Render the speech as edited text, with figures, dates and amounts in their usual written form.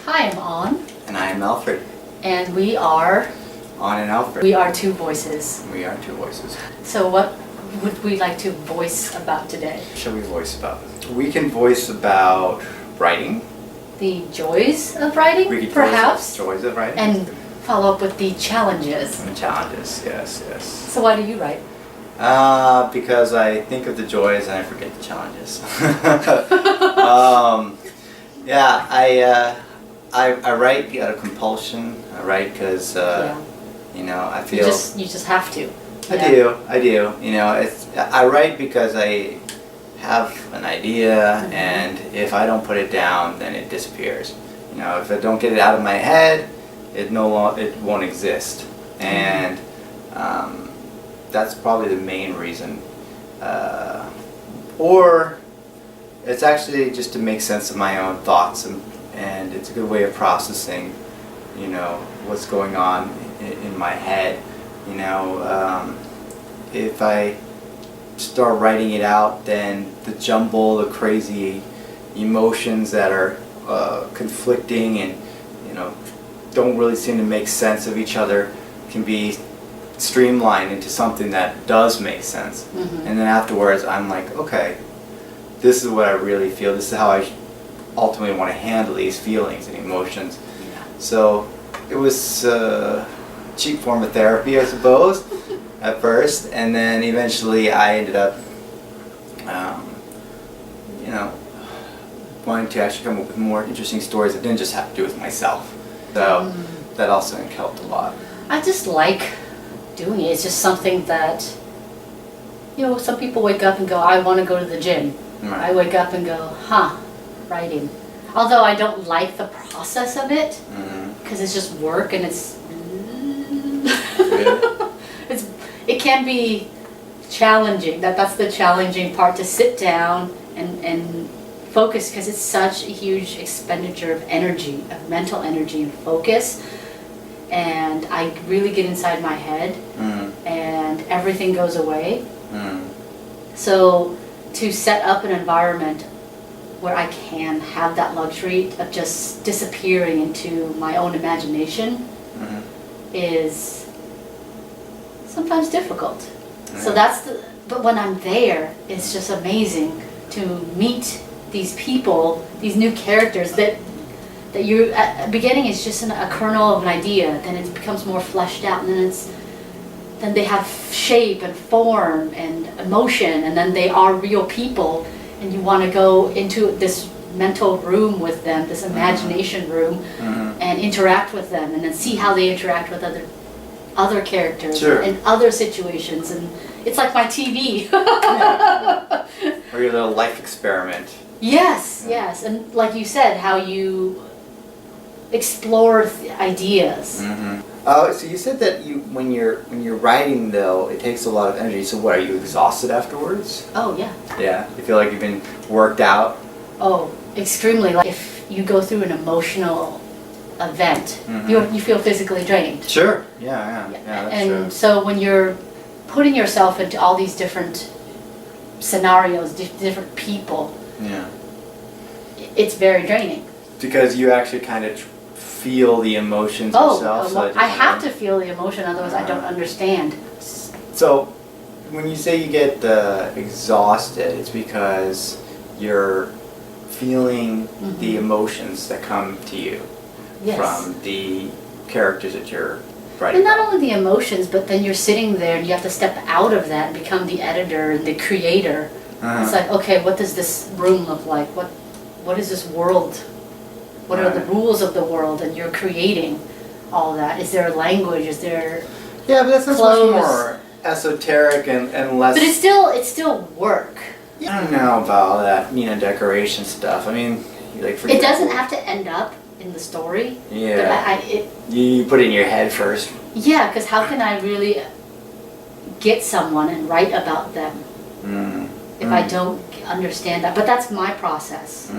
Hi, I'm On. And I am Alfred. And we are... On and Alfred. We are two voices. We are two voices. So what would we like to voice about today? Shall we voice about? We can voice about writing. The joys of writing, We can perhaps? voice joys of writing. And follow up with the challenges. And challenges, yes. So why do you write? Because I think of the joys and I forget the challenges. I write out of compulsion. I write because I feel You just have to. I do. I write because I have an idea, and if I don't put it down, then it disappears. If I don't get it out of my head, it won't exist, and that's probably the main reason. Or it's actually just to make sense of my own thoughts, and it's a good way of processing, what's going on in my head. If I start writing it out, then the jumble, the crazy emotions that are conflicting and don't really seem to make sense of each other can be streamlined into something that does make sense. And then afterwards I'm like, okay, this is what I really feel, this is how I ultimately want to handle these feelings and emotions. So it was a cheap form of therapy, I suppose, at first, and then eventually I ended up wanting to actually come up with more interesting stories that didn't just have to do with myself. So that also helped a lot. I just like doing it. It's just something that, some people wake up and go, I want to go to the gym. Right. I wake up and go, writing. Although I don't like the process of it, because it's just work and it's... It can be challenging. That's the challenging part, to sit down and focus, because it's such a huge expenditure of energy, of mental energy and focus. And I really get inside my head, and everything goes away. So to set up an environment where I can have that luxury of just disappearing into my own imagination is sometimes difficult. So but when I'm there, it's just amazing to meet these people, these new characters that you at the beginning is just a kernel of an idea, then it becomes more fleshed out, and then they have shape and form and emotion, and then they are real people, and you want to go into this mental room with them, this imagination room, and interact with them, and then see how they interact with other characters in other situations. And it's like my TV. Or your little life experiment. Yes, and like you said, how you explore ideas. So you said that when you're writing, though, it takes a lot of energy. So what, are you exhausted afterwards? Oh yeah. Yeah, you feel like you've been worked out? Oh, extremely. Like if you go through an emotional event, you feel physically drained. Sure. Yeah, that's true. So when you're putting yourself into all these different scenarios, different people, it's very draining. Because you actually kind of feel the emotions yourself. So I have to feel the emotion, otherwise I don't understand. So when you say you get exhausted, it's because you're feeling the emotions that come to you from the characters that you're writing. And not only the emotions, but then you're sitting there and you have to step out of that and become the editor and the creator. It's like, okay, what does this room look like? What is this world? What are the rules of the world? And you're creating all that. Is there a language? Is there but that's much clothes? more esoteric and less... But it's still work. I don't know about all that, decoration stuff. I mean, like for it example, doesn't have to end up in the story. Yeah. But you put it in your head first. Yeah, because how can I really get someone and write about them if I don't understand that? But that's my process.